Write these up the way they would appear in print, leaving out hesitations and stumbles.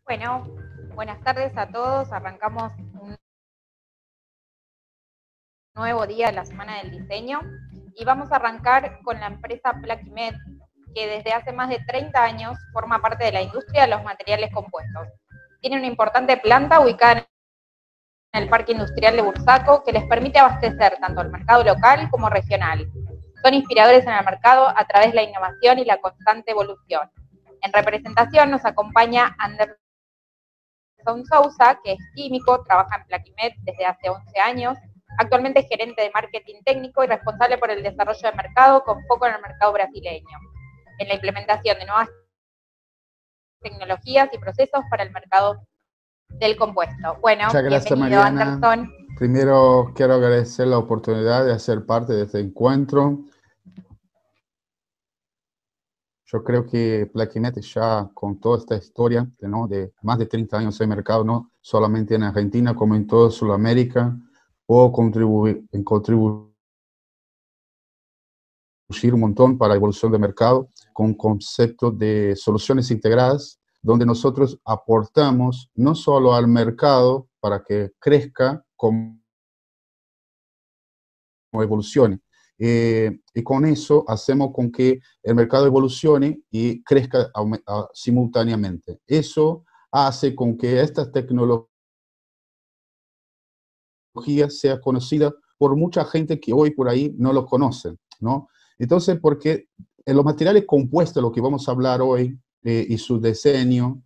Bueno, buenas tardes a todos. Arrancamos un nuevo día de la Semana del Diseño y vamos a arrancar con la empresa Plaquimed, que desde hace más de 30 años forma parte de la industria de los materiales compuestos. Tiene una importante planta ubicada en el Parque Industrial de Bursaco que les permite abastecer tanto el mercado local como regional. Son inspiradores en el mercado a través de la innovación y la constante evolución. En representación nos acompaña Anderson Sousa, que es químico, trabaja en Plaquimed desde hace 11 años, actualmente es gerente de marketing técnico y responsable por el desarrollo de mercado con foco en el mercado brasileño, en la implementación de nuevas tecnologías y procesos para el mercado del compuesto. Bueno, muchas gracias, bienvenido, Mariana. Anderson. Primero quiero agradecer la oportunidad de hacer parte de este encuentro. Yo creo que Plaquimed ya con toda esta historia, ¿no?, de más de 30 años en mercado, no solamente en Argentina, como en toda Sudamérica, puedo contribuir un montón para la evolución del mercado con conceptos de soluciones integradas, donde nosotros aportamos no solo al mercado para que crezca, como evolucione. Y con eso hacemos con que el mercado evolucione y crezca simultáneamente. Eso hace con que esta tecnología sea conocida por mucha gente que hoy por ahí no lo conocen, ¿no? Entonces, porque en los materiales compuestos, lo que vamos a hablar hoy, y su diseño,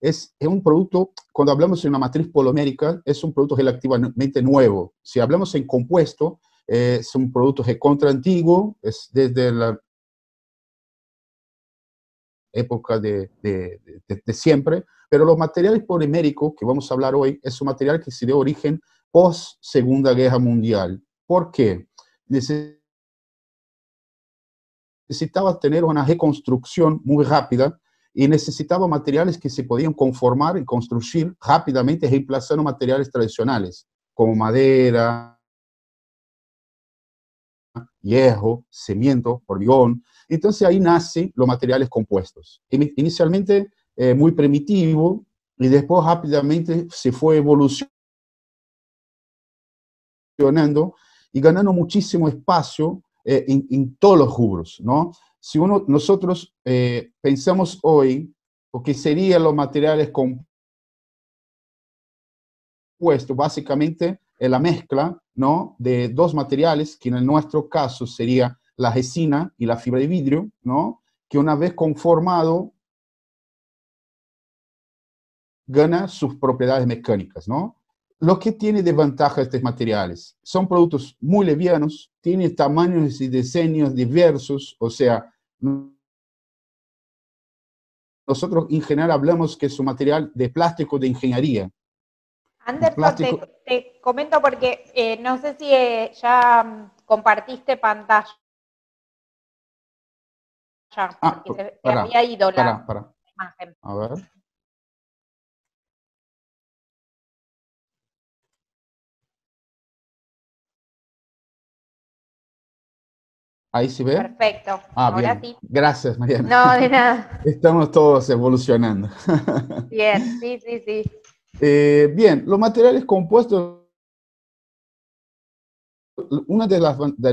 es un producto, cuando hablamos de una matriz polimérica, es un producto relativamente nuevo. Si hablamos en compuesto, es un producto recontra antiguo, es desde la época de siempre, pero los materiales poliméricos que vamos a hablar hoy es un material que se dio origen post Segunda Guerra Mundial. ¿Por qué? Necesitaba tener una reconstrucción muy rápida y necesitaba materiales que se podían conformar y construir rápidamente, reemplazando materiales tradicionales, como madera, hierro, cemento, hormigón. Entonces ahí nacen los materiales compuestos. Inicialmente muy primitivo y después rápidamente se fue evolucionando y ganando muchísimo espacio en todos los rubros, ¿no? Si nosotros pensamos hoy lo que serían los materiales compuestos, básicamente es la mezcla, ¿no?, de dos materiales, que en nuestro caso sería la resina y la fibra de vidrio, ¿no?, que una vez conformado gana sus propiedades mecánicas, ¿no? Lo que tiene de ventaja estos materiales, son productos muy livianos, tienen tamaños y diseños diversos, o sea, nosotros en general hablamos que es un material de plástico de ingeniería. Anderson, te comento porque no sé si ya compartiste pantalla. Porque se había ido la imagen. A ver. ¿Ahí se ve? Perfecto. Ahora bien. Sí. Gracias, Mariana. No, de nada. Estamos todos evolucionando. Bien, sí, sí, sí. Bien, los materiales compuestos, una de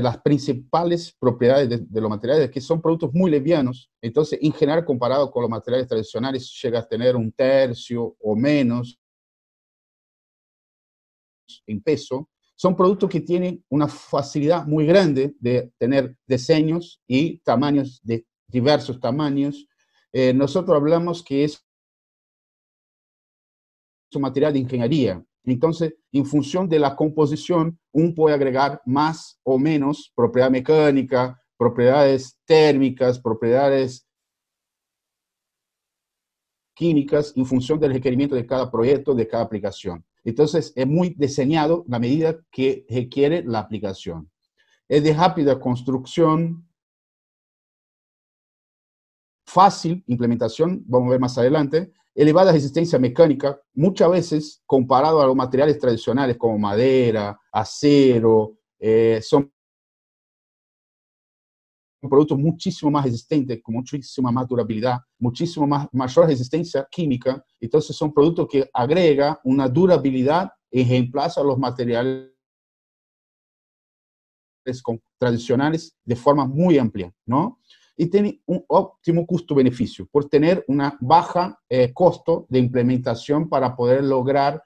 las principales propiedades de los materiales es que son productos muy livianos. Entonces, en general, comparado con los materiales tradicionales, llega a tener un tercio o menos en peso. Son productos que tienen una facilidad muy grande de tener diseños y tamaños de diversos tamaños. Nosotros hablamos que es un material de ingeniería. Entonces, en función de la composición, uno puede agregar más o menos propiedad mecánica, propiedades térmicas, propiedades químicas, en función del requerimiento de cada proyecto, de cada aplicación. Entonces, es muy diseñado a medida que requiere la aplicación. Es de rápida construcción, fácil implementación, vamos a ver más adelante, elevada resistencia mecánica, muchas veces comparado a los materiales tradicionales como madera, acero, son productos muchísimo más resistentes, con muchísima más durabilidad, muchísimo mayor resistencia química. Entonces son productos que agregan una durabilidad y reemplazan los materiales tradicionales de forma muy amplia, ¿no? Y tiene un óptimo costo-beneficio por tener una baja costo de implementación para poder lograr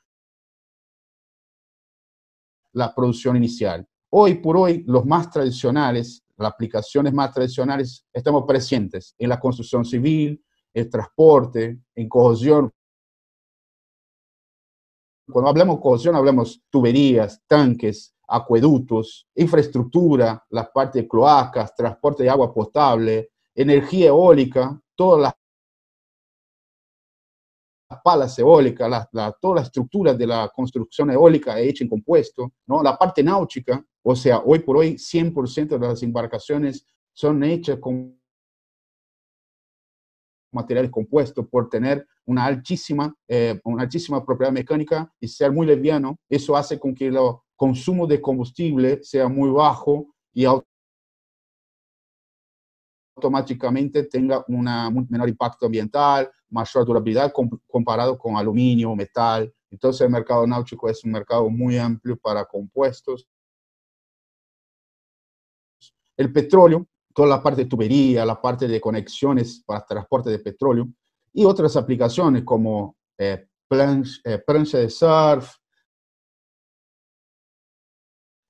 la producción inicial. Hoy por hoy, los más tradicionales, las aplicaciones más tradicionales, estamos presentes en la construcción civil, el transporte, en corrosión. Cuando hablamos de corrosión, hablamos tuberías, tanques, acueductos, infraestructura, la parte de cloacas, transporte de agua potable, energía eólica, todas las palas eólicas, toda la estructura de la construcción eólica hecha en compuesto, ¿no? La parte náutica, o sea, hoy por hoy 100% de las embarcaciones son hechas con materiales compuestos por tener una altísima propiedad mecánica y ser muy liviano. Eso hace con que el consumo de combustible sea muy bajo y automáticamente tenga un menor impacto ambiental, mayor durabilidad comparado con aluminio, metal. Entonces el mercado náutico es un mercado muy amplio para compuestos. El petróleo, toda la parte de tubería, la parte de conexiones para transporte de petróleo y otras aplicaciones como plancha de surf,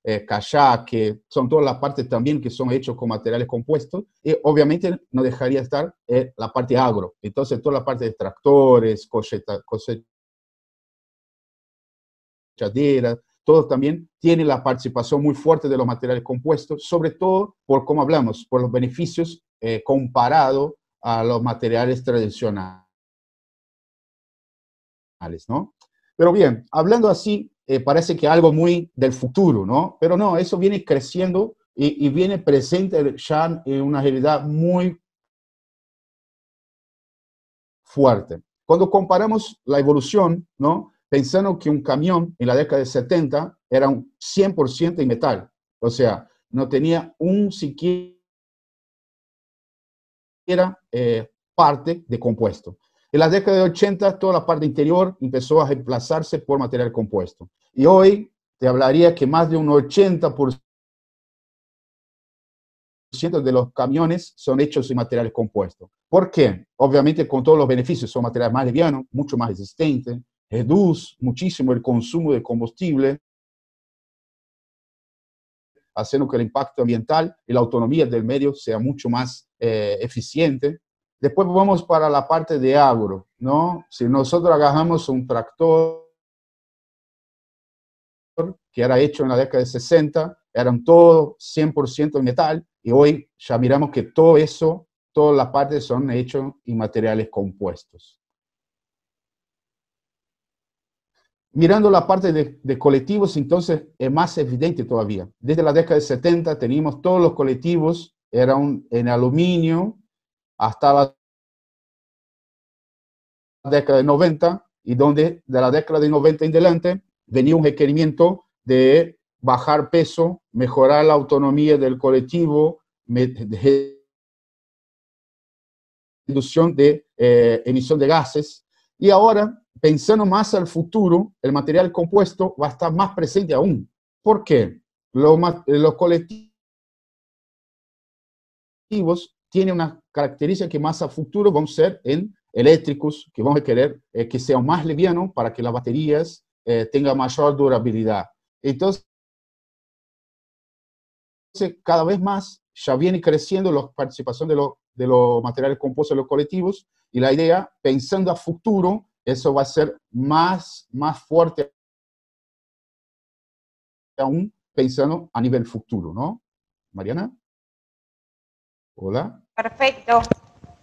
kayak, que son todas las partes también que son hechos con materiales compuestos, y obviamente no dejaría de estar la parte agro. Entonces, toda la parte de tractores, cosechaderas, todo también tiene la participación muy fuerte de los materiales compuestos, sobre todo por, como hablamos, por los beneficios comparado a los materiales tradicionales, ¿no? Pero bien, hablando así, parece que algo muy del futuro, ¿no? Pero no, eso viene creciendo y viene presente ya en una realidad muy fuerte. Cuando comparamos la evolución, ¿no? Pensando que un camión en la década de 70 era un 100% en metal, o sea, no tenía un siquiera parte de compuesto. En la década de 80, toda la parte interior empezó a reemplazarse por material compuesto. Y hoy te hablaría que más de un 80% de los camiones son hechos en materiales compuestos. ¿Por qué? Obviamente con todos los beneficios, son materiales más livianos, mucho más resistentes, reduce muchísimo el consumo de combustible, haciendo que el impacto ambiental y la autonomía del medio sea mucho más eficiente. Después vamos para la parte de agro, ¿no? Si nosotros agarramos un tractor que era hecho en la década de 60, eran todos 100% en metal, y hoy ya miramos que todo eso, todas las partes son hechas en materiales compuestos. Mirando la parte de colectivos, entonces es más evidente todavía. Desde la década de 70 teníamos todos los colectivos, eran en aluminio, hasta la década de 90, y donde de la década de 90 en adelante venía un requerimiento de bajar peso, mejorar la autonomía del colectivo, reducción de emisión de gases. Y ahora, pensando más al futuro, el material compuesto va a estar más presente aún. ¿Por qué? Los colectivos tienen una característica que más a futuro van a ser en eléctricos, que vamos a querer que sean más livianos para que las baterías tengan mayor durabilidad. Entonces, cada vez más ya viene creciendo la participación de los materiales compuestos en los colectivos, y la idea, pensando a futuro, eso va a ser más fuerte aún, pensando a nivel futuro, ¿no? Mariana. Hola. Perfecto.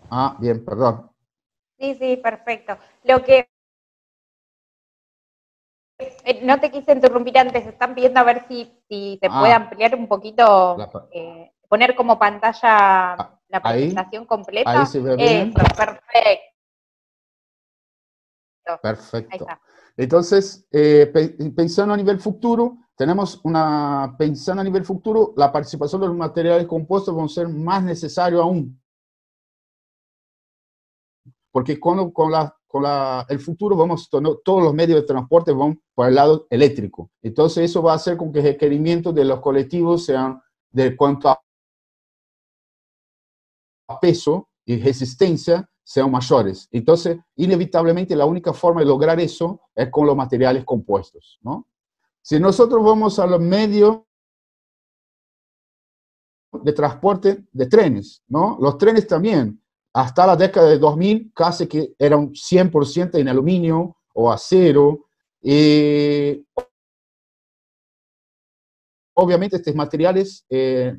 Ah, bien, perdón. Sí, perfecto. Lo que no te quise interrumpir antes, están pidiendo a ver si se puede ampliar un poquito, poner como pantalla la presentación completa. Ahí se ve bien. Eso, perfecto. Perfecto. Ahí está. Entonces, pensando a nivel futuro, tenemos pensando a nivel futuro, la participación de los materiales compuestos va a ser más necesario aún. Porque el futuro todos los medios de transporte van por el lado eléctrico. Entonces eso va a hacer con que el requerimiento de los colectivos sean de cuanto a peso y resistencia sean mayores. Entonces, inevitablemente, la única forma de lograr eso es con los materiales compuestos, ¿no? Si nosotros vamos a los medios de transporte de trenes, ¿no? Los trenes también, hasta la década de 2000, casi que eran 100% en aluminio o acero. Obviamente estos materiales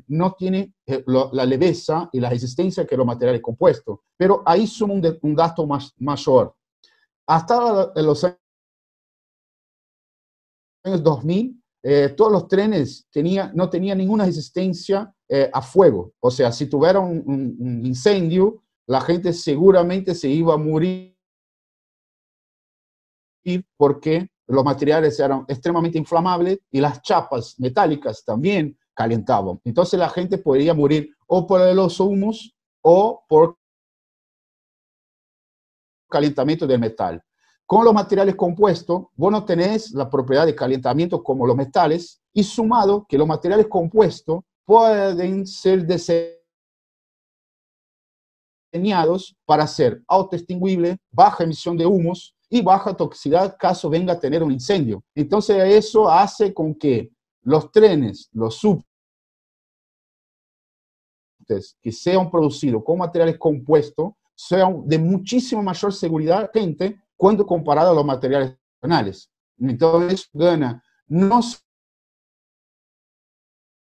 no tienen la leveza y la resistencia que los materiales compuestos, pero ahí suma un dato mayor. Hasta los años 2000, todos los trenes no tenían ninguna resistencia a fuego. O sea, si tuviera un incendio, la gente seguramente se iba a morir porque los materiales eran extremadamente inflamables y las chapas metálicas también calentaban. Entonces la gente podría morir o por los humos o por calentamiento del metal. Con los materiales compuestos, vos no tenés la propiedad de calentamiento como los metales, y sumado que los materiales compuestos pueden ser diseñados para ser autoextinguibles, baja emisión de humos y baja toxicidad caso venga a tener un incendio. Entonces eso hace con que los trenes, los subtes que sean producidos con materiales compuestos sean de muchísima mayor seguridad cuando comparado a los materiales tradicionales. Entonces gana no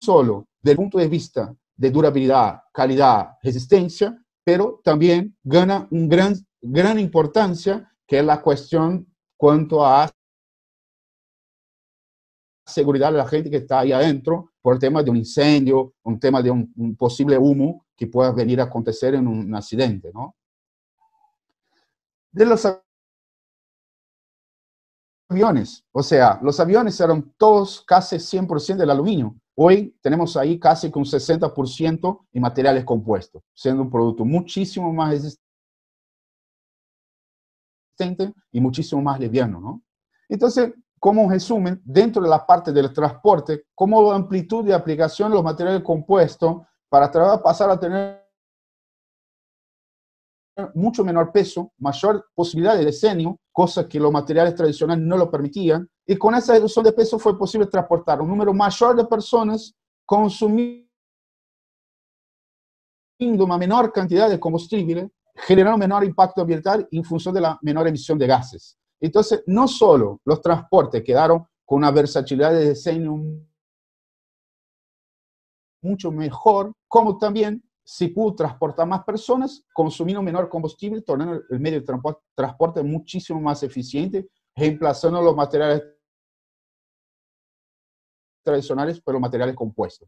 solo desde el punto de vista de durabilidad, calidad, resistencia, pero también gana gran importancia, que es la cuestión cuanto a seguridad de la gente que está ahí adentro por el tema de un incendio, un tema de un posible humo que pueda venir a acontecer en un accidente, ¿no? De los aviones, o sea, los aviones eran todos casi 100% del aluminio. Hoy tenemos ahí casi un 60% en materiales compuestos, siendo un producto muchísimo más resistente y muchísimo más liviano, ¿no? Entonces, como un resumen, dentro de la parte del transporte, como amplitud de aplicación de los materiales compuestos para pasar a tener mucho menor peso, mayor posibilidad de diseño, cosa que los materiales tradicionales no lo permitían, y con esa reducción de peso fue posible transportar un número mayor de personas consumiendo una menor cantidad de combustible, generando menor impacto ambiental en función de la menor emisión de gases. Entonces, no solo los transportes quedaron con una versatilidad de diseño mucho mejor, como también se pudo transportar más personas, consumiendo menor combustible, tornando el medio de transporte muchísimo más eficiente, reemplazando los materiales tradicionales por los materiales compuestos.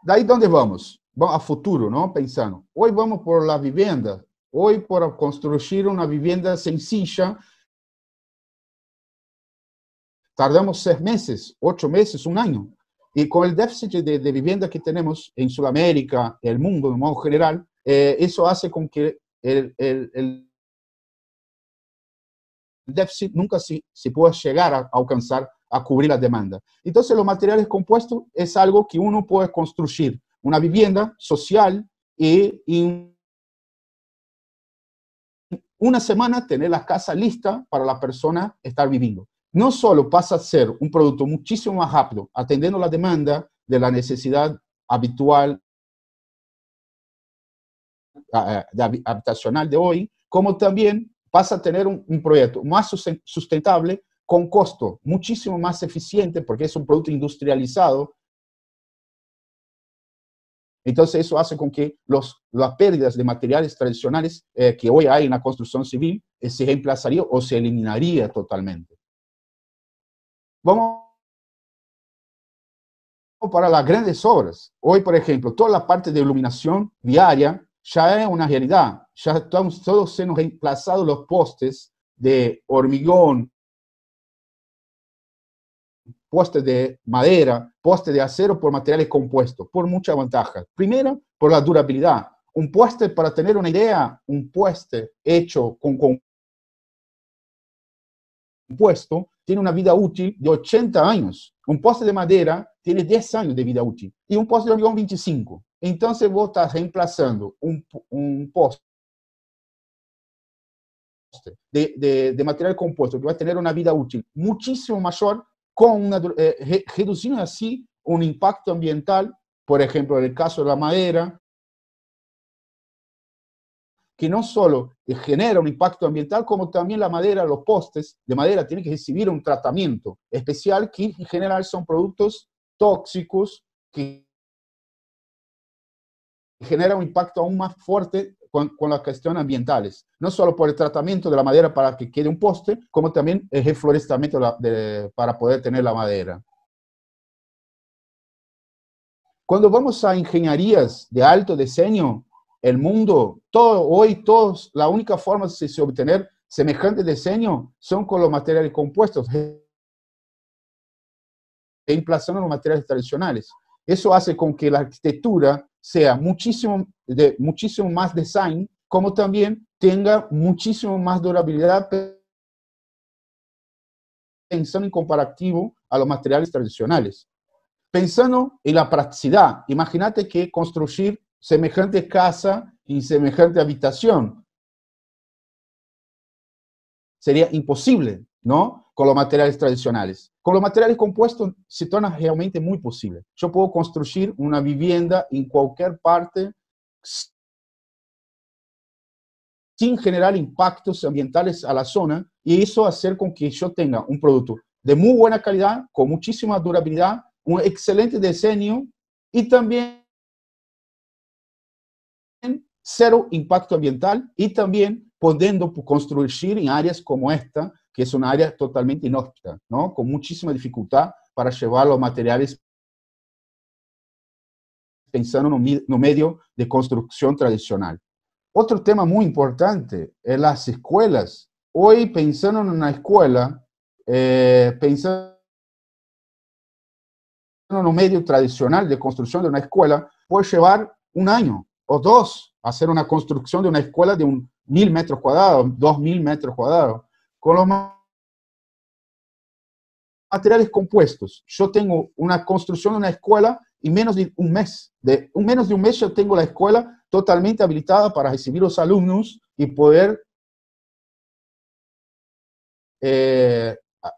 De ahí, ¿dónde vamos? Vamos a futuro, ¿no? Pensando. Hoy vamos por la vivienda. Hoy, por construir una vivienda sencilla, tardamos 6 meses, 8 meses, un año. Y con el déficit de vivienda que tenemos en Sudamérica, el mundo de modo general, eso hace con que el déficit nunca se pueda llegar a alcanzar, a cubrir la demanda. Entonces, los materiales compuestos es algo que uno puede construir una vivienda social y en una semana tener la casa lista para la persona estar viviendo. No solo pasa a ser un producto muchísimo más rápido, atendiendo la demanda de la necesidad habitual habitacional de hoy, como también pasa a tener un proyecto más sustentable, con costo muchísimo más eficiente, porque es un producto industrializado. Entonces eso hace con que las pérdidas de materiales tradicionales que hoy hay en la construcción civil se reemplazaría o se eliminaría totalmente. Vamos para las grandes obras. Hoy, por ejemplo, toda la parte de iluminación viaria ya es una realidad. Ya estamos todos siendo reemplazados los postes de hormigón postes de madera, postes de acero por materiales compuestos, por muchas ventajas. Primero, por la durabilidad. Un poste, para tener una idea, un poste hecho con compuesto tiene una vida útil de 80 años. Un poste de madera tiene 10 años de vida útil y un poste de hormigón 25. Entonces vos estás reemplazando un poste de material compuesto que va a tener una vida útil muchísimo mayor, reduciendo así un impacto ambiental, por ejemplo, en el caso de la madera, que no solo genera un impacto ambiental, como también la madera, los postes de madera tienen que recibir un tratamiento especial que en general son productos tóxicos que generan un impacto aún más fuerte con las cuestiones ambientales. No solo por el tratamiento de la madera para que quede un poste, como también el reflorestamento para poder tener la madera. Cuando vamos a ingenierías de alto diseño, el mundo, la única forma de se obtener semejante diseño son con los materiales compuestos, reemplazando los materiales tradicionales. Eso hace con que la arquitectura sea muchísimo más design, como también tenga muchísimo más durabilidad, pensando en comparativo a los materiales tradicionales. Pensando en la practicidad, imagínate que construir semejante casa y semejante habitación sería imposible, ¿no? Con los materiales tradicionales. Con los materiales compuestos se torna realmente muy posible. Yo puedo construir una vivienda en cualquier parte sin generar impactos ambientales a la zona, y eso hacer con que yo tenga un producto de muy buena calidad, con muchísima durabilidad, un excelente diseño y también cero impacto ambiental, y también pudiendo construir en áreas como esta, que es una área totalmente inhóspita, ¿no? Con muchísima dificultad para llevar los materiales pensando no medio de construcción tradicional. Otro tema muy importante es las escuelas. Hoy, pensando en una escuela, pensando en un medio tradicional de construcción de una escuela, puede llevar un año o dos hacer una construcción de una escuela de 1.000 metros cuadrados, 2.000 metros cuadrados. Con los materiales compuestos, yo tengo una construcción de una escuela y menos de un mes. Menos de un mes yo tengo la escuela totalmente habilitada para recibir los alumnos y poder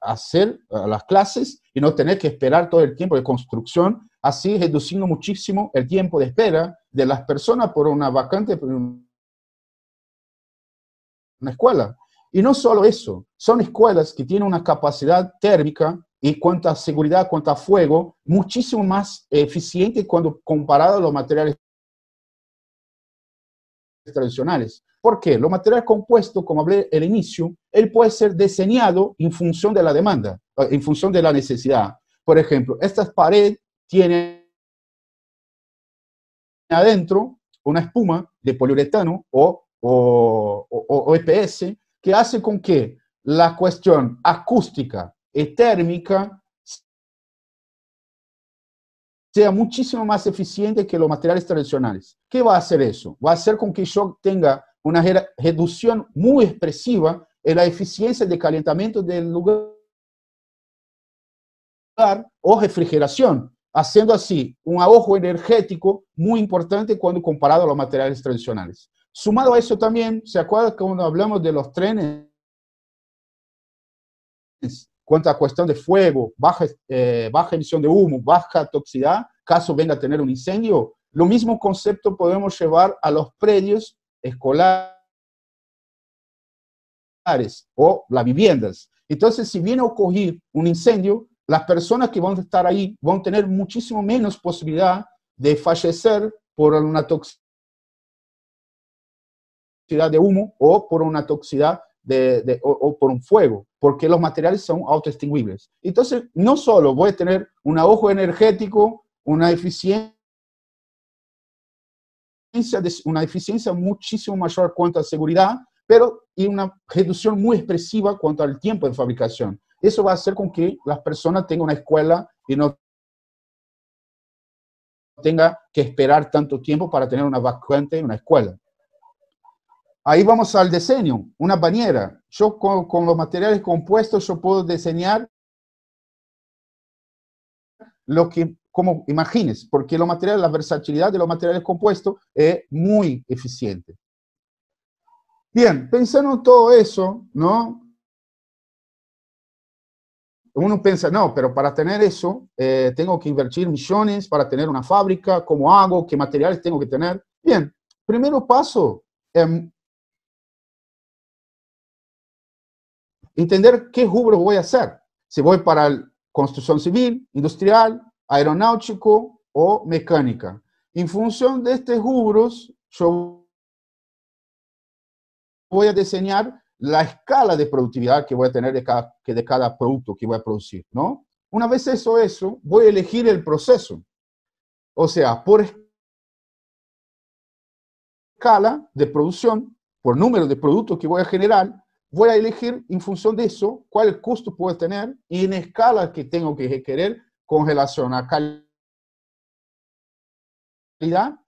hacer las clases y no tener que esperar todo el tiempo de construcción, así reduciendo muchísimo el tiempo de espera de las personas por una vacante por una escuela. Y no solo eso, son escuelas que tienen una capacidad térmica y cuanto a seguridad, cuanto a fuego, muchísimo más eficiente cuando comparado a los materiales tradicionales. ¿Por qué? Los materiales compuestos, como hablé al inicio, él puede ser diseñado en función de la demanda, en función de la necesidad. Por ejemplo, estas paredes tienen adentro una espuma de poliuretano o EPS que hace con que la cuestión acústica y térmica sea muchísimo más eficiente que los materiales tradicionales. ¿Qué va a hacer eso? Va a hacer con que yo tenga una reducción muy expresiva en la eficiencia de calentamiento del lugar o refrigeración, haciendo así un ahorro energético muy importante cuando comparado a los materiales tradicionales. Sumado a eso también, ¿se acuerda cuando hablamos de los trenes? Cuanto a cuestión de fuego, baja emisión de humo, baja toxicidad, caso venga a tener un incendio, lo mismo concepto podemos llevar a los predios escolares o las viviendas. Entonces, si viene a ocurrir un incendio, las personas que van a estar ahí van a tener muchísimo menos posibilidad de fallecer por una toxicidad de humo o por una toxicidad o por un fuego, porque los materiales son autoextinguibles. Entonces, no solo voy a tener un ahorro energético, una eficiencia muchísimo mayor cuanto a seguridad, pero y una reducción muy expresiva cuanto al tiempo de fabricación. eso va a hacer con que las personas tengan una escuela y no tenga que esperar tanto tiempo para tener una vacante en una escuela. Ahí vamos al diseño, una bañera. Yo con los materiales compuestos yo puedo diseñar lo que, como imagines, porque los materiales, la versatilidad de los materiales compuestos es muy eficiente. Bien, pensando en todo eso, ¿no? Uno piensa, no, pero para tener eso, tengo que invertir millones para tener una fábrica, ¿cómo hago? ¿Qué materiales tengo que tener? Bien, primero paso, entender qué rubro voy a hacer. Si voy para construcción civil, industrial, aeronáutico o mecánica. En función de estos rubros, yo voy a diseñar la escala de productividad que voy a tener de cada producto que voy a producir, ¿no? Una vez eso, voy a elegir el proceso. O sea, por escala de producción, por número de productos que voy a generar, voy a elegir en función de eso cuál costo puedo tener y en escala que tengo que requerir con relación a calidad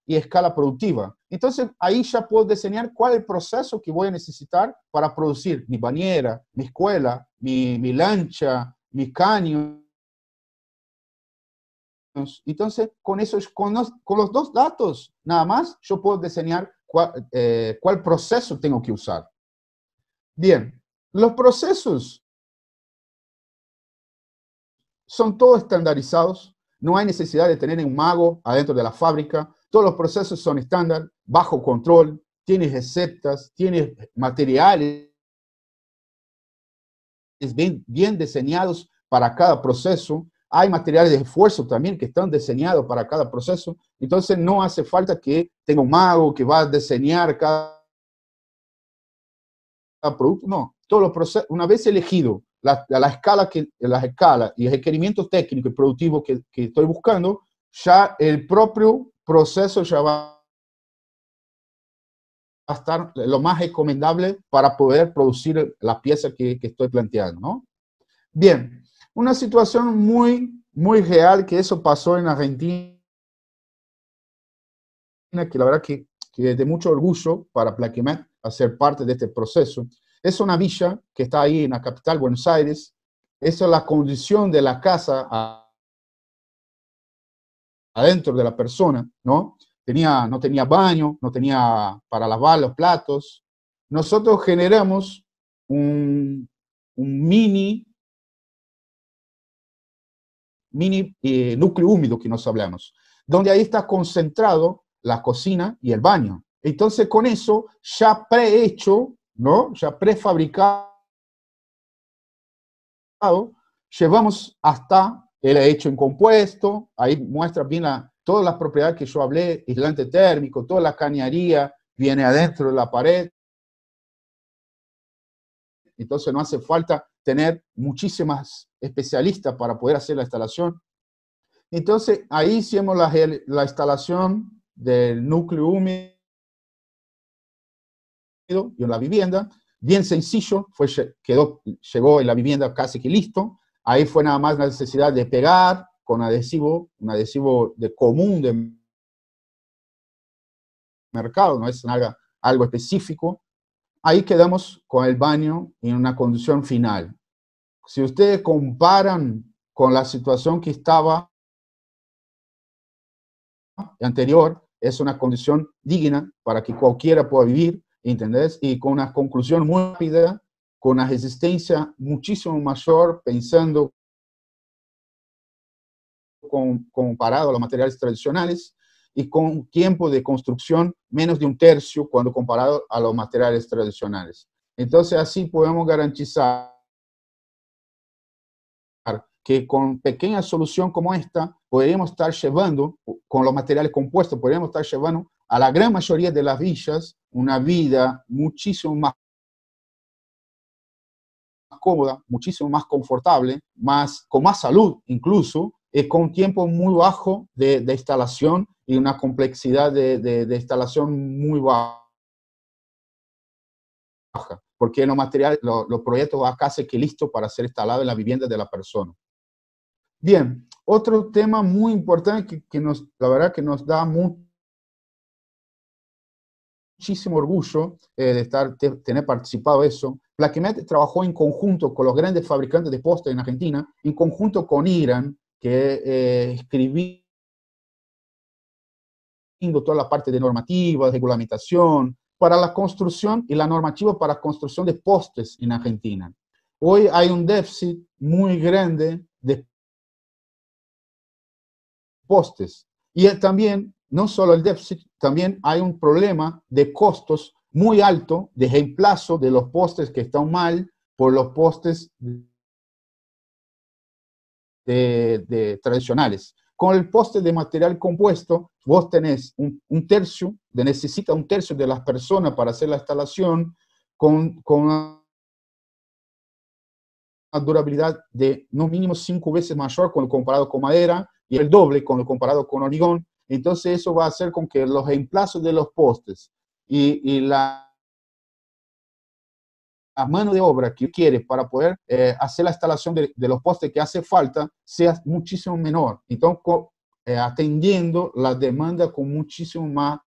y escala productiva. Entonces, ahí ya puedo diseñar cuál es el proceso que voy a necesitar para producir mi bañera, mi escuela, mi lancha, mi caño. Entonces, con los dos datos, nada más, yo puedo diseñar cuál proceso tengo que usar. Bien, los procesos son todos estandarizados, no hay necesidad de tener un mago adentro de la fábrica, todos los procesos son estándar, bajo control, tienes recetas, tienes materiales bien diseñados para cada proceso, hay materiales de esfuerzo también que están diseñados para cada proceso, entonces no hace falta que tenga un mago que va a diseñar cada producto, no, todos los procesos, una vez elegido la escala y el requerimiento técnico y productivo que estoy buscando, ya el propio proceso ya va a estar lo más recomendable para poder producir la pieza que estoy planteando, ¿no? Bien, una situación muy real que eso pasó en Argentina, que la verdad que es de mucho orgullo para Plaquemec hacer parte de este proceso. Es una villa que está ahí en la capital, Buenos Aires. Esa es la condición de la casa adentro de la persona, ¿no? No tenía baño, no tenía para lavar los platos. Nosotros generamos un mini núcleo húmedo que nos hablamos, donde ahí está concentrado la cocina y el baño. Entonces, con eso ya prehecho, ¿no? Ya prefabricado, llevamos hasta el hecho en compuesto, ahí muestra bien todas las propiedades que yo hablé, aislante térmico, toda la cañería viene adentro de la pared. Entonces no hace falta tener muchísimas especialistas para poder hacer la instalación. Entonces ahí hicimos la instalación del núcleo húmedo y en la vivienda, bien sencillo, llegó en la vivienda casi que listo. Ahí fue nada más la necesidad de pegar con adhesivo, un adhesivo de común de mercado, no es algo específico. Ahí quedamos con el baño en una condición final. Si ustedes comparan con la situación que estaba anterior, es una condición digna para que cualquiera pueda vivir, ¿entendés? Y con una conclusión muy rápida, con una resistencia muchísimo mayor, pensando comparado a los materiales tradicionales, y con tiempo de construcción menos de un tercio cuando comparado a los materiales tradicionales. Entonces, así podemos garantizar que con pequeña solución como esta, podríamos estar llevando, con los materiales compuestos, podríamos estar llevando a la gran mayoría de las villas una vida muchísimo más cómoda, muchísimo más confortable, con más salud incluso, con un tiempo muy bajo de instalación y una complejidad de instalación muy baja. porque los proyectos van casi que listos para ser instalados en la vivienda de la persona. Bien, otro tema muy importante que la verdad que nos da muchísimo orgullo tener participado en eso. Plaquimet trabajó en conjunto con los grandes fabricantes de postes en Argentina, en conjunto con IRAN, que escribiendo toda la parte de normativa, de regulamentación, para la construcción y la normativa para la construcción de postes en Argentina. Hoy hay un déficit muy grande de postes. Y también, no solo el déficit, también hay un problema de costos muy alto de reemplazo de los postes que están mal por los postes tradicionales. Con el poste de material compuesto, vos tenés necesita un tercio de las personas para hacer la instalación con una durabilidad de no mínimo 5 veces mayor cuando comparado con madera y el doble cuando comparado con hormigón. Entonces eso va a hacer con que los reemplazos de los postes y la mano de obra que quiere para poder hacer la instalación de los postes que hace falta sea muchísimo menor. Entonces, atendiendo la demanda con muchísimo más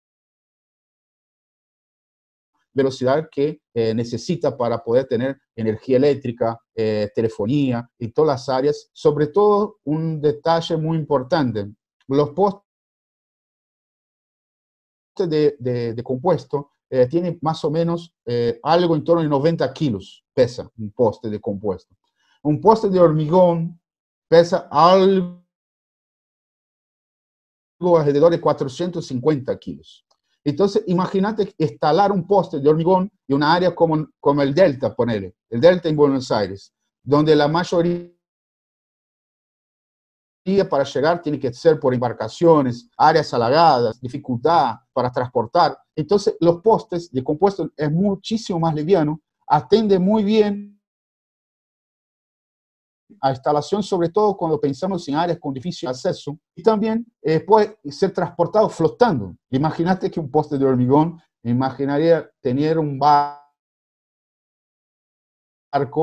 velocidad que necesita para poder tener energía eléctrica, telefonía y todas las áreas. Sobre todo, un detalle muy importante, los postes de compuesto tienen más o menos algo en torno de 90 kilos, pesa un poste de compuesto. Un poste de hormigón pesa algo alrededor de 450 kilos. Entonces, imagínate instalar un poste de hormigón en una área como el Delta, ponele, el Delta en Buenos Aires, donde la mayoría para llegar tiene que ser por embarcaciones, áreas halagadas, dificultad para transportar. Entonces, los postes de compuesto es muchísimo más liviano, atende muy bien a instalación, sobre todo cuando pensamos en áreas con difícil acceso, y también puede ser transportado flotando. Imagínate que un poste de hormigón, imaginaría tener un barco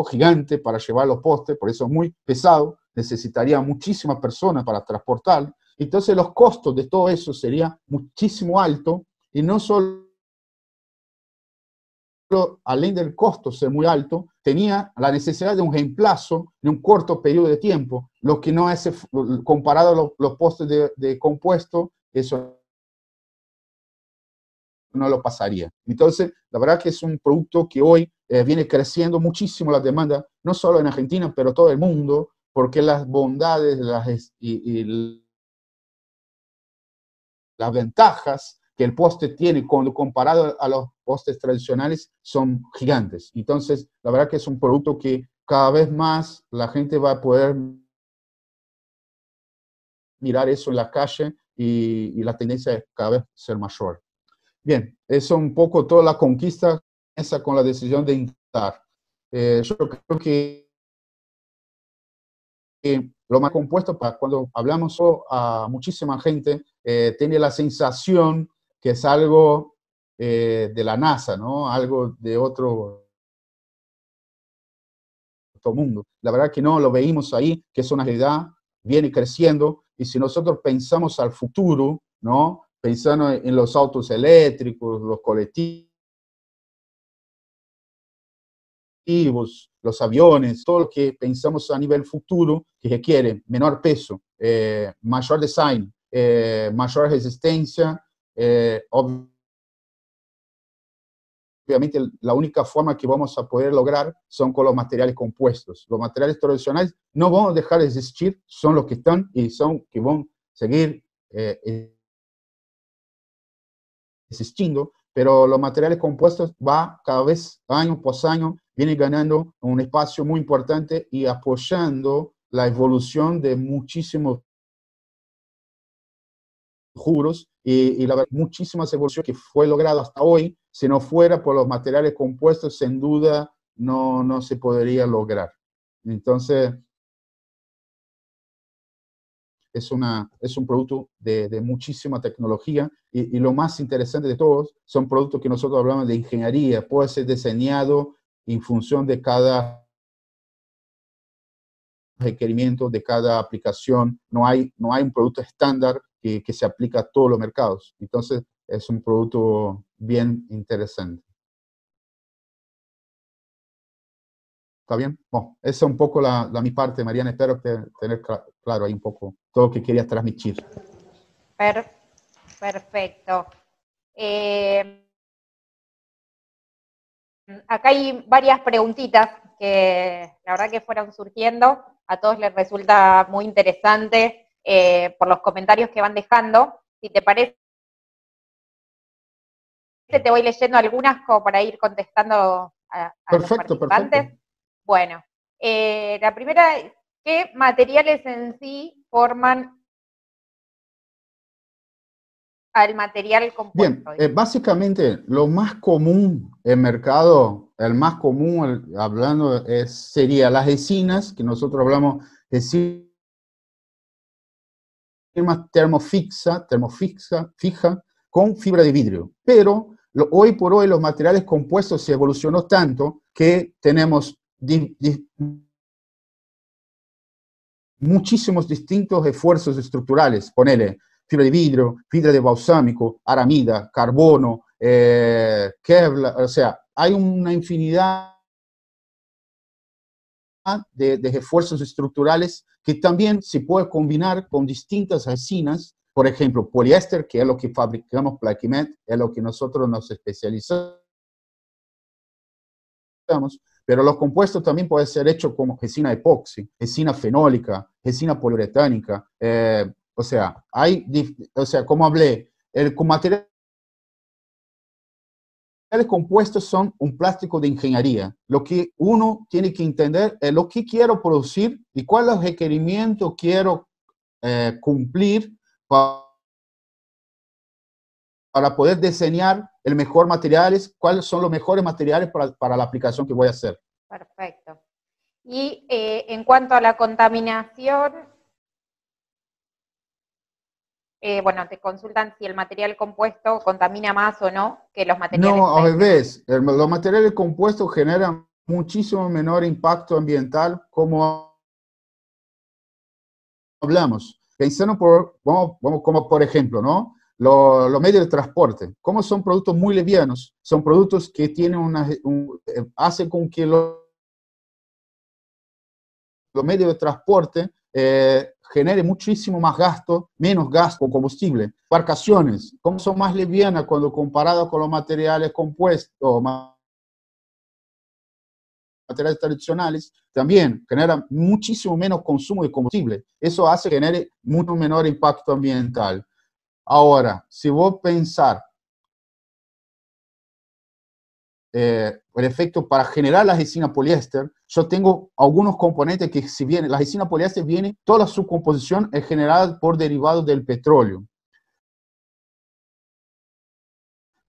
gigante para llevar los postes, por eso es muy pesado, necesitaría muchísimas personas para transportar. Entonces los costos de todo eso serían muchísimo alto, y no solo, além del costo ser muy alto, tenía la necesidad de un reemplazo de un corto periodo de tiempo, lo que no es comparado a los postes de compuesto, eso no lo pasaría. Entonces, la verdad que es un producto que hoy viene creciendo muchísimo la demanda, no solo en Argentina, pero todo el mundo, porque las bondades y las ventajas que el poste tiene cuando comparado a los postes tradicionales son gigantes. Entonces, la verdad que es un producto que cada vez más la gente va a poder mirar eso en la calle y la tendencia es cada vez ser mayor. Bien, eso un poco toda la conquista esa con la decisión de instalar. Yo creo que lo más compuesto, para cuando hablamos a muchísima gente, tiene la sensación que es algo de la NASA, ¿no? Algo de otro mundo. La verdad que no, lo veíamos ahí, que es una realidad, viene creciendo, y si nosotros pensamos al futuro, ¿no? Pensando en los autos eléctricos, los colectivos, los aviones, todo lo que pensamos a nivel futuro, que requiere menor peso, mayor design, mayor resistencia, obviamente la única forma que vamos a poder lograr son con los materiales compuestos. Los materiales tradicionales no van a dejar de existir, son los que están y son que van a seguir existiendo, pero los materiales compuestos va cada vez, año por año, viene ganando un espacio muy importante y apoyando la evolución de muchísimos juros y la verdad, muchísimas evoluciones que fue logrado hasta hoy, si no fuera por los materiales compuestos, sin duda no se podría lograr. Entonces, es un producto de muchísima tecnología y lo más interesante de todos son productos que nosotros hablamos de ingeniería, puede ser diseñado en función de cada requerimiento, de cada aplicación. No hay un producto estándar que se aplica a todos los mercados. Entonces, es un producto bien interesante. ¿Está bien? Bueno, esa es un poco mi parte, Mariana. Espero tener claro ahí un poco todo lo que quería transmitir. Perfecto. Acá hay varias preguntitas que la verdad que fueron surgiendo. A todos les resulta muy interesante por los comentarios que van dejando. Si te parece, te voy leyendo algunas como para ir contestando a los participantes. Perfecto. Bueno, la primera es, ¿qué materiales en sí forman al material compuesto? Bien, básicamente lo más común en mercado, el más común hablando sería las resinas, que nosotros hablamos de resina fija con fibra de vidrio. Pero hoy por hoy los materiales compuestos se evolucionó tanto que tenemos muchísimos distintos esfuerzos estructurales. Ponele fibra de vidrio, fibra de balsámico, aramida, carbono, Kevlar, o sea, hay una infinidad de esfuerzos estructurales que también se puede combinar con distintas resinas. Por ejemplo, poliéster, que es lo que fabricamos Plaquimet, es lo que nosotros nos especializamos, pero los compuestos también pueden ser hechos como resina epoxi, resina fenólica, resina poliuretánica, o sea, como hablé, materiales compuestos son un plástico de ingeniería. Lo que uno tiene que entender es lo que quiero producir y cuáles requerimientos quiero cumplir para poder diseñar el mejor materiales, cuáles son los mejores materiales para la aplicación que voy a hacer. Perfecto. Y en cuanto a la contaminación, bueno, te consultan si el material compuesto contamina más o no que los materiales. No, al revés. Los materiales compuestos generan muchísimo menor impacto ambiental, como hablamos. Pensando como por ejemplo, ¿no? Los medios de transporte. Como son productos muy livianos, son productos que tienen hacen con que los medios de transporte genere muchísimo más gasto, menos gasto con combustible. Embarcaciones, como son más livianas cuando comparadas con los materiales compuestos, materiales tradicionales, también generan muchísimo menos consumo de combustible. Eso hace que genere mucho menor impacto ambiental. Ahora, si vos pensar el efecto para generar la resina poliéster, yo tengo algunos componentes que si bien la resina poliéster viene, toda su composición es generada por derivados del petróleo.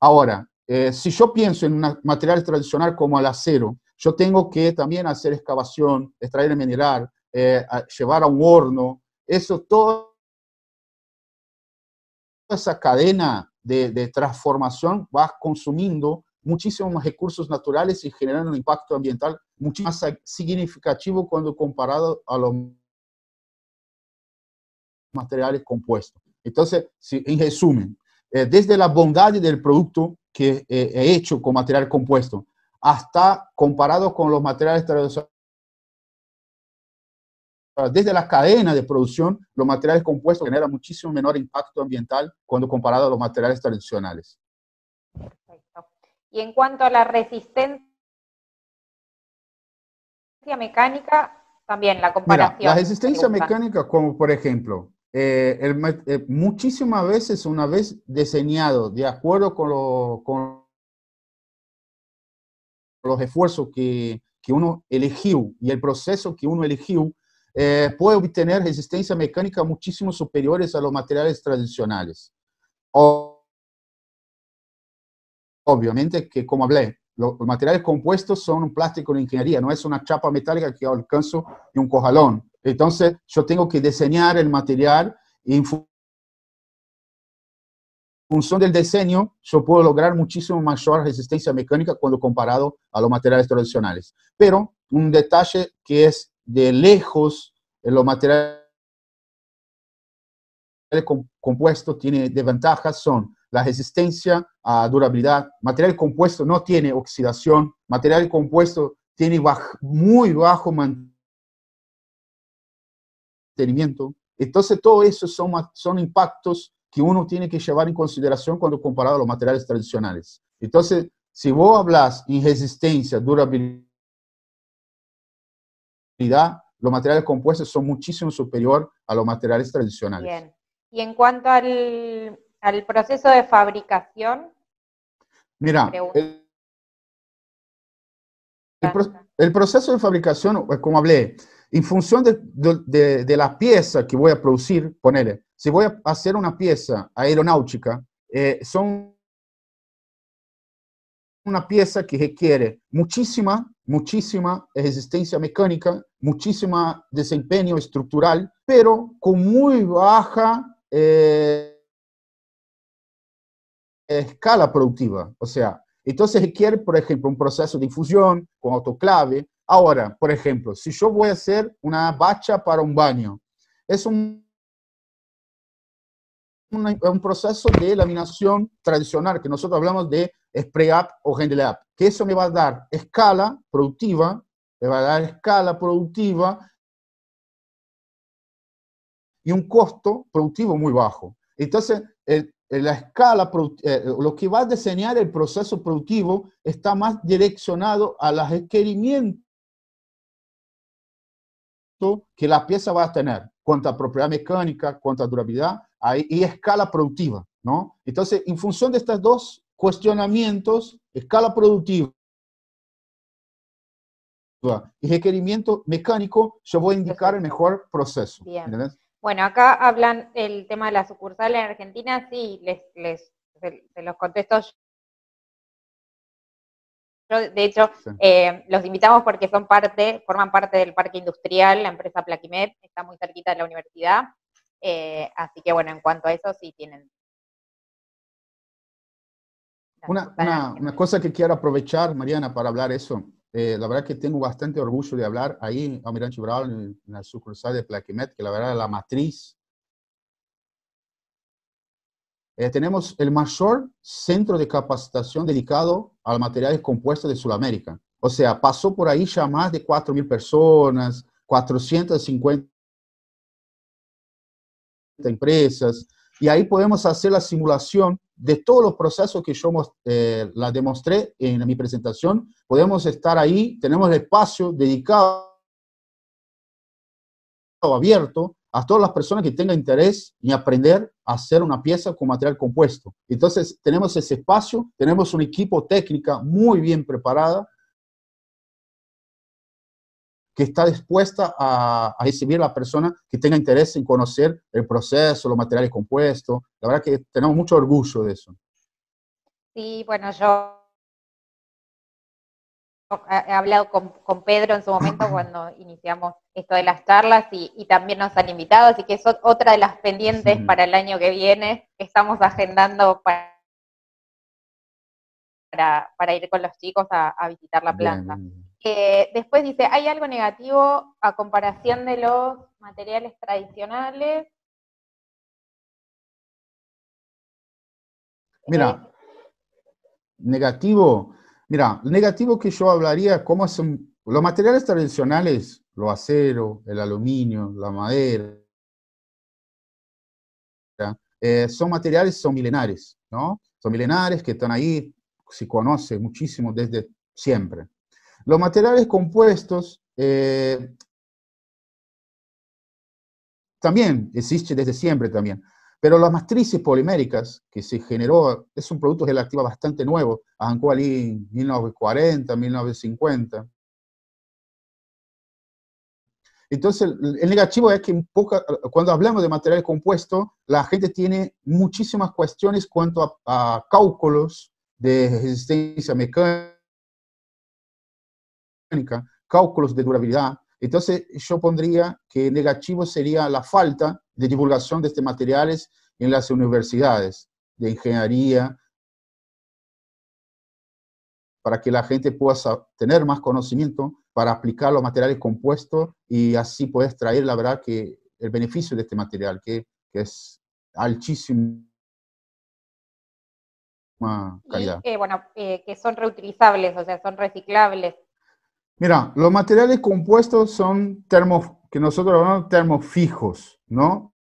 Ahora, si yo pienso en un material tradicional como el acero, yo tengo que también hacer excavación, extraer el mineral, llevar a un horno, eso, toda esa cadena de transformación va consumiendo muchísimos más recursos naturales y generando un impacto ambiental mucho más significativo cuando comparado a los materiales compuestos. Entonces, en resumen, desde la bondad del producto que he hecho con material compuesto hasta comparado con los materiales tradicionales, desde la cadena de producción, los materiales compuestos generan muchísimo menor impacto ambiental cuando comparado a los materiales tradicionales. Perfecto. Y en cuanto a la resistencia mecánica, también la comparación. Mira, la resistencia mecánica, como por ejemplo, muchísimas veces, una vez diseñado de acuerdo con los esfuerzos que uno eligió y el proceso que uno eligió, puede obtener resistencia mecánica muchísimo superiores a los materiales tradicionales. Obviamente que, como hablé, los materiales compuestos son un plástico de ingeniería, no es una chapa metálica que alcanzo de un cojalón. Entonces, yo tengo que diseñar el material en función del diseño, yo puedo lograr muchísimo mayor resistencia mecánica cuando comparado a los materiales tradicionales. Pero un detalle que es de lejos, en los materiales compuestos tiene desventajas son la resistencia a durabilidad. Material compuesto no tiene oxidación. Material compuesto tiene muy bajo mantenimiento. Entonces, todo eso son impactos que uno tiene que llevar en consideración cuando comparado a los materiales tradicionales. Entonces, si vos hablas en resistencia, durabilidad, los materiales compuestos son muchísimo superiores a los materiales tradicionales. Bien. Y en cuanto al proceso de fabricación, mira, el proceso de fabricación, como hablé, en función de la pieza que voy a producir, ponele, si voy a hacer una pieza aeronáutica, son una pieza que requiere muchísima resistencia mecánica, muchísimo desempeño estructural, pero con muy baja escala productiva. O sea, entonces requiere, por ejemplo, un proceso de infusión con autoclave. Ahora, por ejemplo, si yo voy a hacer una bacha para un baño, es un proceso de laminación tradicional, que nosotros hablamos de spray up o render up, que eso me va a dar escala productiva, y un costo productivo muy bajo. Entonces, la escala, lo que va a diseñar el proceso productivo está más direccionado a los requerimientos que la pieza va a tener, cuanto a propiedad mecánica, cuanto a durabilidad y escala productiva, ¿no? Entonces, en función de estos dos cuestionamientos, escala productiva y requerimiento mecánico, yo voy a indicar el mejor proceso. Bien. ¿Entendés? Bueno, acá hablan el tema de la sucursal en Argentina, sí, se los contesto yo, de hecho, sí. Los invitamos porque forman parte del parque industrial, la empresa Plaquimed, está muy cerquita de la universidad, así que bueno, en cuanto a eso sí tienen. Una cosa que quiero aprovechar, Mariana, para hablar eso, la verdad que tengo bastante orgullo de hablar ahí en Almirante Brown, en la sucursal de Plaquimed, que la verdad es la matriz. Tenemos el mayor centro de capacitación dedicado a materiales compuestos de Sudamérica. O sea, pasó por ahí ya más de 4.000 personas, 450 empresas, y ahí podemos hacer la simulación de todos los procesos que yo la demostré en mi presentación. Podemos estar ahí, tenemos el espacio dedicado, abierto, a todas las personas que tengan interés en aprender a hacer una pieza con material compuesto. Entonces, tenemos ese espacio, tenemos un equipo técnica muy bien preparada que está dispuesta a recibir a la persona que tenga interés en conocer el proceso, los materiales compuestos. La verdad que tenemos mucho orgullo de eso. Sí, bueno, yo he hablado con Pedro en su momento cuando iniciamos esto de las charlas y también nos han invitado, así que es otra de las pendientes para el año que viene que estamos agendando para ir con los chicos a visitar la planta. Después dice, ¿hay algo negativo a comparación de los materiales tradicionales? Mira, negativo... Mira, el negativo que yo hablaría, cómo son los materiales tradicionales, los acero, el aluminio, la madera, son materiales, son milenares, ¿no? Son milenares que están ahí, se conoce muchísimo desde siempre. Los materiales compuestos también existen desde siempre también. Pero las matrices poliméricas que se generó, es un producto relativo bastante nuevo, arrancó allí en 1940, 1950. Entonces, el negativo es que cuando hablamos de material compuesto, la gente tiene muchísimas cuestiones cuanto a cálculos de resistencia mecánica, cálculos de durabilidad. Entonces, yo pondría que negativo sería la falta de divulgación de estos materiales en las universidades. de ingeniería, para que la gente pueda tener más conocimiento para aplicar los materiales compuestos y así poder extraer, la verdad, que el beneficio de este material, que es altísima calidad. Y bueno, que son reutilizables, o sea, son reciclables. Mira, los materiales compuestos son termos, que nosotros llamamos termos fijos, ¿no?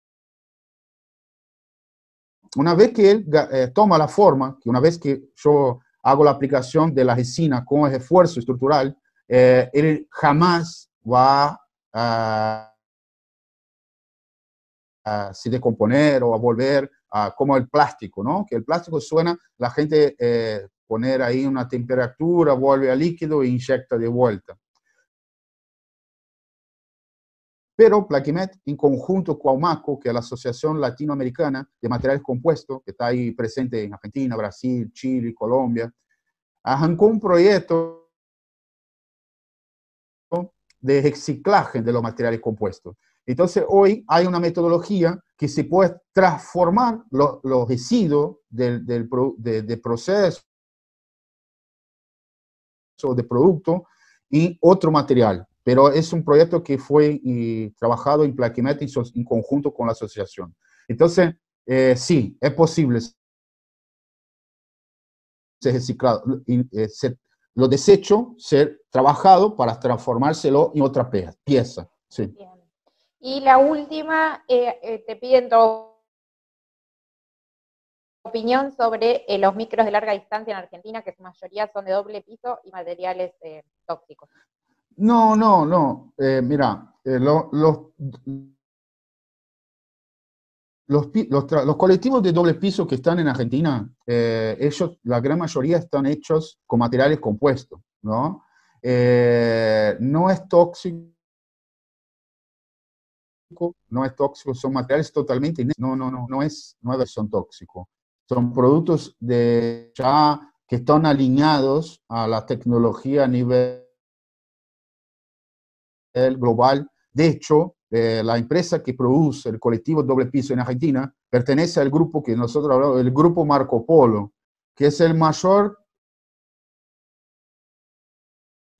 Una vez que él toma la forma, que una vez que yo hago la aplicación de la resina con el esfuerzo estructural, él jamás va a se decomponer o a volver como el plástico, ¿no? Que el plástico suena, la gente poner ahí una temperatura, vuelve a líquido e inyecta de vuelta. Pero Plaquimet, en conjunto con AUMACO, que es la Asociación Latinoamericana de Materiales Compuestos, que está ahí presente en Argentina, Brasil, Chile, Colombia, arrancó un proyecto de reciclaje de los materiales compuestos. Entonces, hoy hay una metodología que se puede transformar los residuos de proceso de producto en otro material. Pero es un proyecto que fue trabajado en Plaquimet en conjunto con la asociación. Entonces, sí, es posible ser reciclado, los desechos ser trabajado para transformárselo en otra pieza. Sí. Bien. Y la última, te piden tu opinión sobre los micros de larga distancia en Argentina, que su mayoría son de doble piso y materiales tóxicos. No. Mira, los colectivos de doble piso que están en Argentina, ellos, la gran mayoría están hechos con materiales compuestos, ¿no? No es tóxico, son materiales totalmente, no son tóxicos. Son productos ya que están alineados a la tecnología a nivel global. De hecho, la empresa que produce el colectivo doble piso en Argentina pertenece al grupo que nosotros hablamos, el grupo Marco Polo, que es el mayor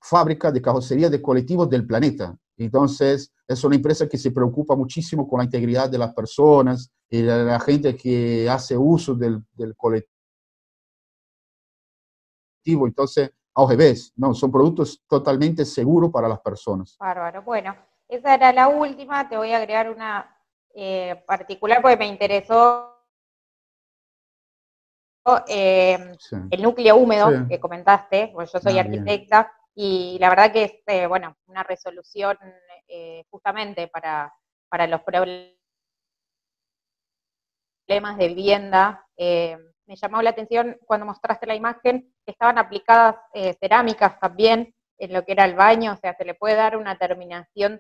fábrica de carrocería de colectivos del planeta. Entonces, es una empresa que se preocupa muchísimo con la integridad de las personas y de la gente que hace uso del colectivo. Entonces, al revés, no, son productos totalmente seguros para las personas. Bárbaro. Bueno, esa era la última. Te voy a agregar una particular porque me interesó Sí. el núcleo húmedo Sí. que comentaste, porque yo soy arquitecta, y la verdad que es bueno, una resolución justamente para los problemas de vivienda. Me llamó la atención cuando mostraste la imagen que estaban aplicadas cerámicas también en lo que era el baño, o sea, se le puede dar una terminación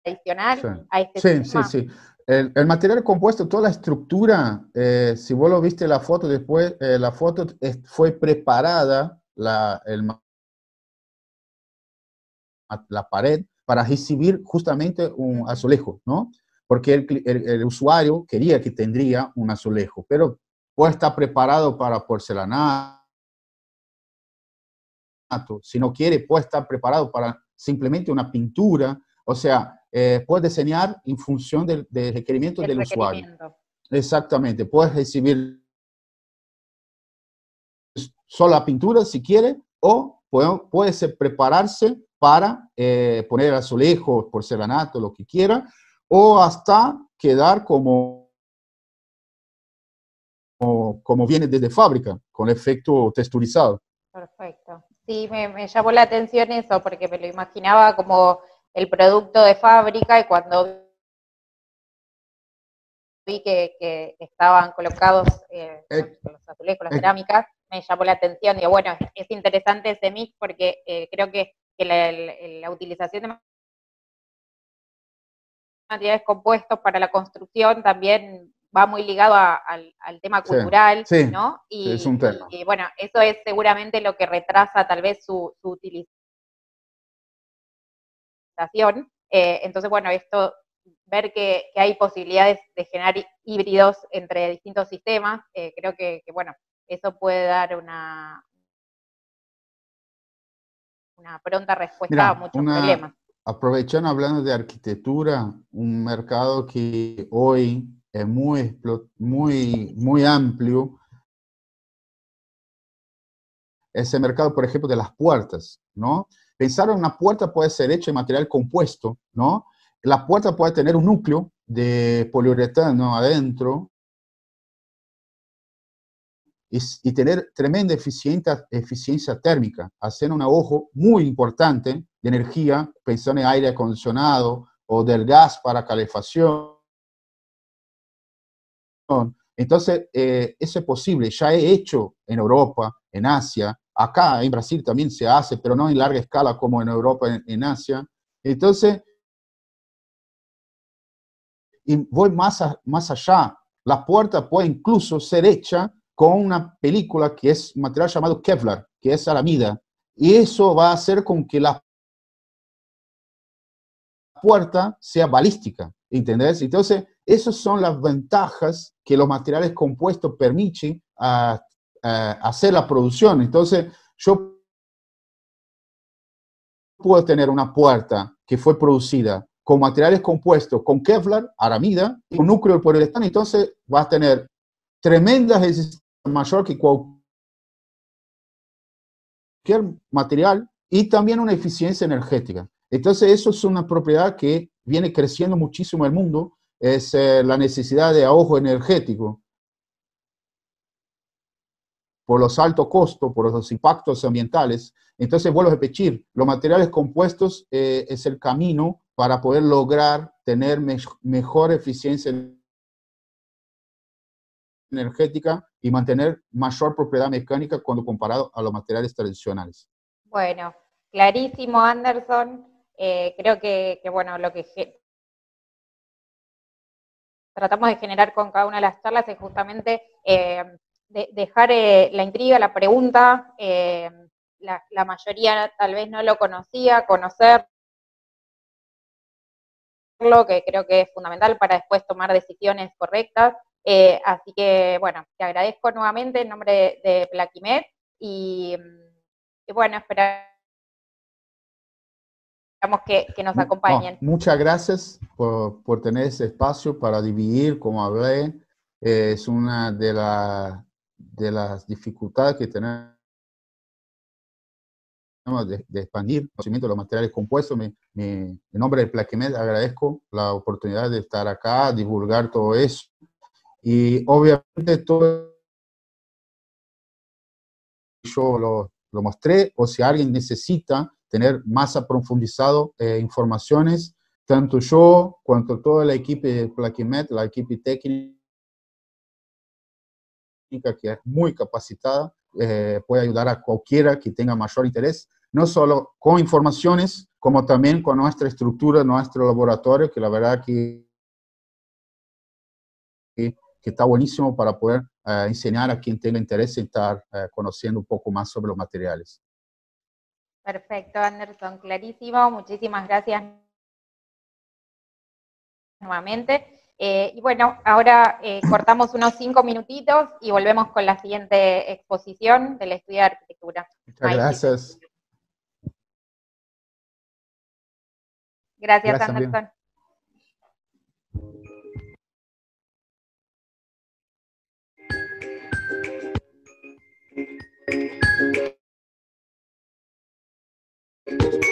tradicional a este sistema. Sí. El material compuesto, toda la estructura, si vos lo viste la foto después, la foto fue preparada, la pared, para recibir justamente un azulejo, ¿no? Porque el usuario quería que tendría un azulejo, pero puede estar preparado para porcelanato, si no quiere, puede estar preparado para simplemente una pintura, o sea, puedes diseñar en función del requerimiento del usuario. Exactamente, puedes recibir solo la pintura si quiere, o puede prepararse para poner azulejos, porcelanato, lo que quiera, o hasta quedar como viene desde fábrica, con efecto texturizado. Perfecto. Sí, me llamó la atención eso, porque me lo imaginaba como el producto de fábrica y cuando vi que estaban colocados los azulejos, las cerámicas, me llamó la atención. Digo, bueno, es interesante ese mix porque creo que la utilización de materiales compuestos para la construcción también va muy ligado al tema cultural, sí, ¿no? Sí, es un tema. Y bueno, eso es seguramente lo que retrasa tal vez su utilización. Entonces, bueno, esto ver que hay posibilidades de generar híbridos entre distintos sistemas. Creo que, bueno, eso puede dar una pronta respuesta a muchos problemas. Aprovechando, hablando de arquitectura, un mercado que hoy es muy amplio, es el mercado, por ejemplo, de las puertas, ¿no? Pensar en una puerta puede ser hecha de material compuesto, ¿no? La puerta puede tener un núcleo de poliuretano adentro y tener tremenda eficiencia térmica, hacer un ahorro muy importante de energía, pensando en aire acondicionado o del gas para calefacción. Entonces, eso es posible, ya he hecho en Europa, en Asia, acá en Brasil también se hace, pero no en larga escala como en Europa, en Asia. Entonces, y voy más allá, la puerta puede incluso ser hecha con una película que es un material llamado Kevlar, que es aramida, y eso va a hacer con que la puerta sea balística, ¿entendés? Entonces, esas son las ventajas que los materiales compuestos permiten a hacer la producción. Entonces, yo puedo tener una puerta que fue producida con materiales compuestos, con Kevlar, aramida, y un núcleo de poliuretano, entonces va a tener tremenda resistencia mayor que cualquier material y también una eficiencia energética. Entonces, eso es una propiedad que viene creciendo muchísimo en el mundo, es la necesidad de ahorro energético por los altos costos, por los impactos ambientales. Entonces, vuelvo a repetir, los materiales compuestos es el camino para poder lograr tener mejor eficiencia energética y mantener mayor propiedad mecánica cuando comparado a los materiales tradicionales. Bueno, clarísimo, Anderson. Creo que, bueno, lo que tratamos de generar con cada una de las charlas es justamente dejar la intriga, la pregunta. La mayoría tal vez no lo conocía, conocerlo, que creo que es fundamental para después tomar decisiones correctas. Así que, bueno, te agradezco nuevamente en nombre de Plaquimed y bueno, esperamos que nos acompañen. No, muchas gracias por tener ese espacio para dividir, como hablé. Es una de las dificultades que tenemos de expandir el conocimiento de los materiales compuestos. En nombre de Plaquimed agradezco la oportunidad de estar acá, divulgar todo eso. Y obviamente todo yo lo mostré, o si alguien necesita tener más aprofundizado informaciones, tanto yo cuanto toda la equipo de Plaquimed, la equipo técnica que es muy capacitada, puede ayudar a cualquiera que tenga mayor interés, no solo con informaciones, como también con nuestra estructura, nuestro laboratorio, que la verdad que está buenísimo para poder enseñar a quien tenga interés en estar conociendo un poco más sobre los materiales. Perfecto, Anderson, clarísimo. Muchísimas gracias nuevamente. Y bueno, ahora cortamos unos 5 minutitos y volvemos con la siguiente exposición del estudio de arquitectura. Muchas gracias. Gracias, Anderson. Bien.